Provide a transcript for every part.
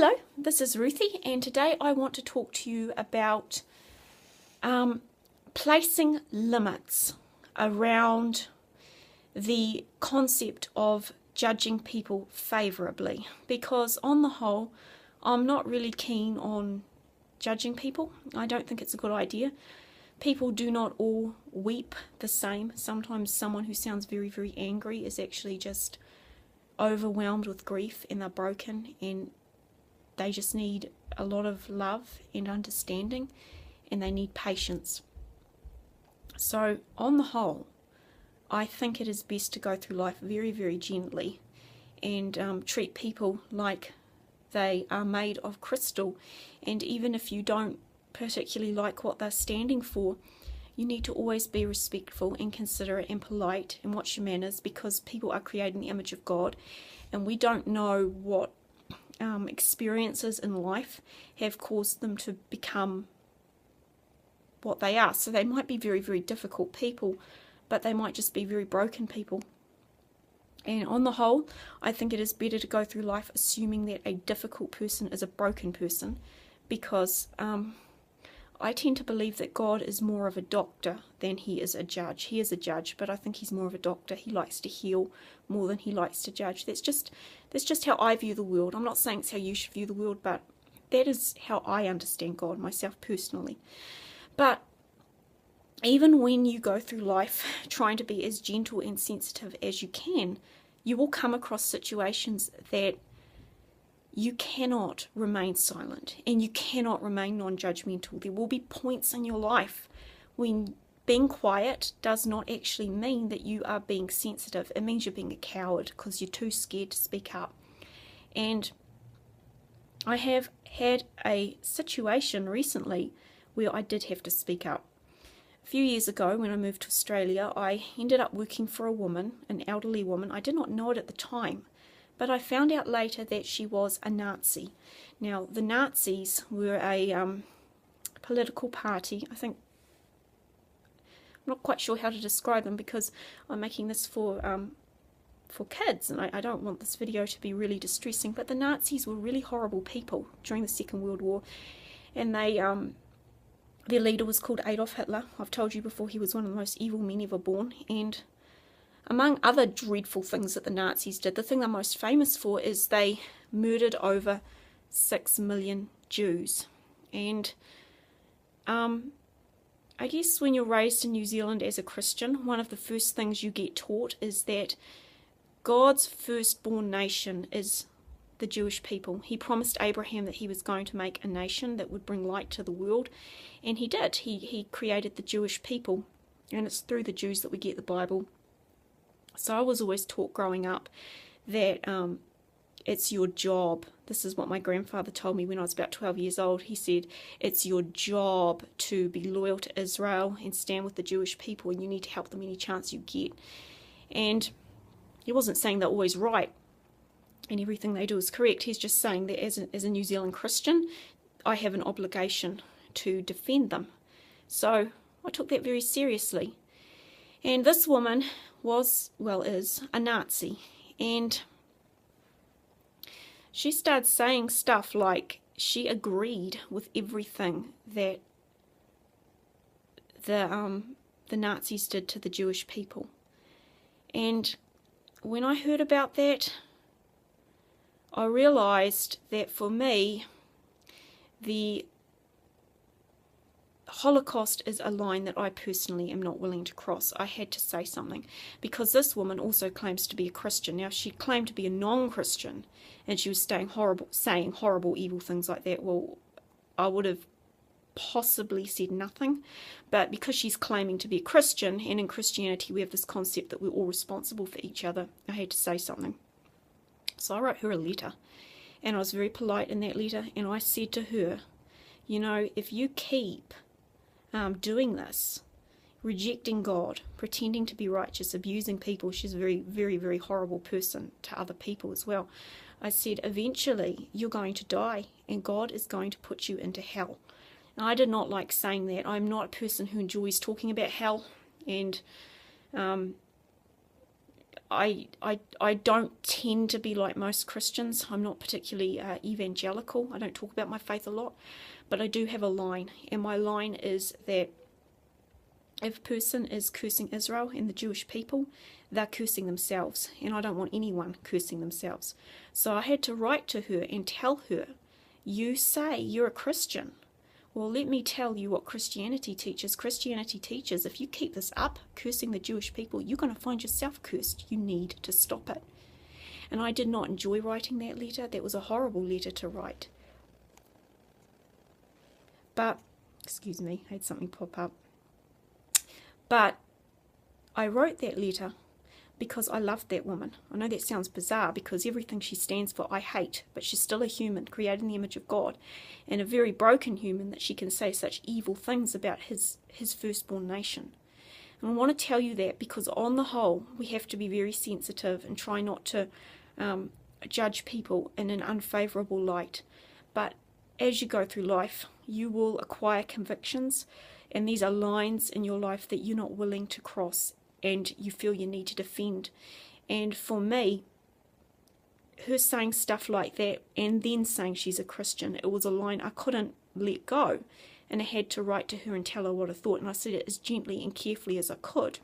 Hello, this is Ruthie, and today I want to talk to you about placing limits around the concept of judging people favourably, because on the whole I'm not really keen on judging people. I don't think it's a good idea. People do not all weep the same. Sometimes someone who sounds very, very angry is actually just overwhelmed with grief and they're broken, and they just need a lot of love and understanding, and they need patience. So on the whole, I think it is best to go through life very, very gently and treat people like they are made of crystal. And even if you don't particularly like what they're standing for, you need to always be respectful and considerate and polite and watch your manners, because people are created in the image of God, and we don't know what experiences in life have caused them to become what they are. So they might be very, very difficult people, but they might just be very broken people. And on the whole, I think it is better to go through life assuming that a difficult person is a broken person, because I tend to believe that God is more of a doctor than he is a judge. He is a judge, but I think he's more of a doctor. He likes to heal more than he likes to judge. That's just how I view the world. I'm not saying it's how you should view the world, but that is how I understand God myself personally. But even when you go through life trying to be as gentle and sensitive as you can, you will come across situations that you cannot remain silent and you cannot remain non-judgmental. There will be points in your life when being quiet does not actually mean that you are being sensitive. It means you're being a coward because you're too scared to speak up. And I have had a situation recently where I did have to speak up. A few years ago, when I moved to Australia, I ended up working for a woman, an elderly woman. I did not know it at the time, but I found out later that she was a Nazi. Now, the Nazis were a political party. I'm not quite sure how to describe them, because I'm making this for kids, and I don't want this video to be really distressing, but the Nazis were really horrible people during the Second World War, and their leader was called Adolf Hitler. I've told you before, he was one of the most evil men ever born, and among other dreadful things that the Nazis did, the thing they're most famous for is they murdered over 6 million Jews. And I guess when you're raised in New Zealand as a Christian, one of the first things you get taught is that God's firstborn nation is the Jewish people. He promised Abraham that he was going to make a nation that would bring light to the world, and he did. He created the Jewish people, and it's through the Jews that we get the Bible. So I was always taught growing up that it's your job. This is what my grandfather told me when I was about 12 years old. He said, it's your job to be loyal to Israel and stand with the Jewish people, and you need to help them any chance you get. And he wasn't saying they're always right and everything they do is correct. He's just saying that as a New Zealand Christian, I have an obligation to defend them. So I took that very seriously. And this woman is a Nazi, and she started saying stuff like she agreed with everything that the Nazis did to the Jewish people. And when I heard about that, I realized that for me, the Holocaust is a line that I personally am not willing to cross. I had to say something, because this woman also claims to be a Christian. Now, she claimed to be a non-Christian, and she was saying horrible, evil things like that. Well, I would have possibly said nothing, but because she's claiming to be a Christian, and in Christianity we have this concept that we're all responsible for each other, I had to say something. So I wrote her a letter, and I was very polite in that letter, and I said to her, you know, if you keep doing this, rejecting God, pretending to be righteous, abusing people — she's a very, very, very horrible person to other people as well — I said, eventually you're going to die, and God is going to put you into hell. And I did not like saying that. I'm not a person who enjoys talking about hell, and I don't tend to be like most Christians. I'm not particularly evangelical. I don't talk about my faith a lot, but I do have a line, and my line is that if a person is cursing Israel and the Jewish people, they're cursing themselves, and I don't want anyone cursing themselves. So I had to write to her and tell her, you say you're a Christian. Well, let me tell you what Christianity teaches. Christianity teaches if you keep this up, cursing the Jewish people, you're going to find yourself cursed. You need to stop it. And I did not enjoy writing that letter. That was a horrible letter to write. But, excuse me, I had something pop up. But I wrote that letter because I loved that woman. I know that sounds bizarre because everything she stands for I hate, but she's still a human created in the image of God, and a very broken human that she can say such evil things about his firstborn nation. And I want to tell you that because on the whole we have to be very sensitive and try not to judge people in an unfavourable light. But as you go through life, you will acquire convictions, and these are lines in your life that you're not willing to cross and you feel you need to defend. And for me, her saying stuff like that and then saying she's a Christian, it was a line I couldn't let go, and I had to write to her and tell her what I thought, and I said it as gently and carefully as I could.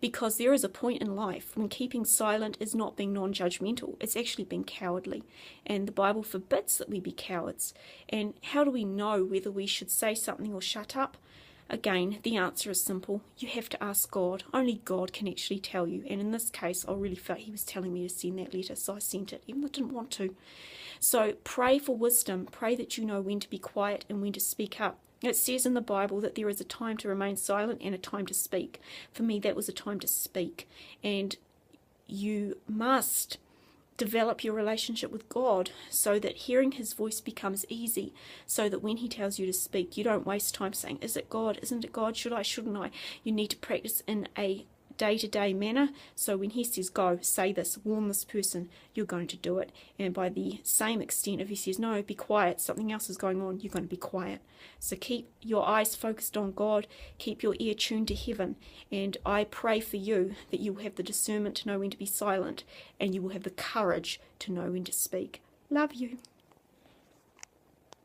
Because there is a point in life when keeping silent is not being non-judgmental, it's actually being cowardly. And the Bible forbids that we be cowards. And how do we know whether we should say something or shut up? Again, the answer is simple. You have to ask God. Only God can actually tell you. And in this case, I really felt He was telling me to send that letter, so I sent it, even though I didn't want to. So pray for wisdom. Pray that you know when to be quiet and when to speak up. It says in the Bible that there is a time to remain silent and a time to speak. For me, that was a time to speak. And you must develop your relationship with God so that hearing His voice becomes easy, so that when He tells you to speak, you don't waste time saying, is it God? Isn't it God? Should I? Shouldn't I? You need to practice in a day-to-day manner, so when He says go, say this, warn this person, you're going to do it. And by the same extent, if He says no, be quiet, something else is going on, you're going to be quiet. So keep your eyes focused on God, keep your ear tuned to heaven, and I pray for you that you will have the discernment to know when to be silent, and you will have the courage to know when to speak. Love you.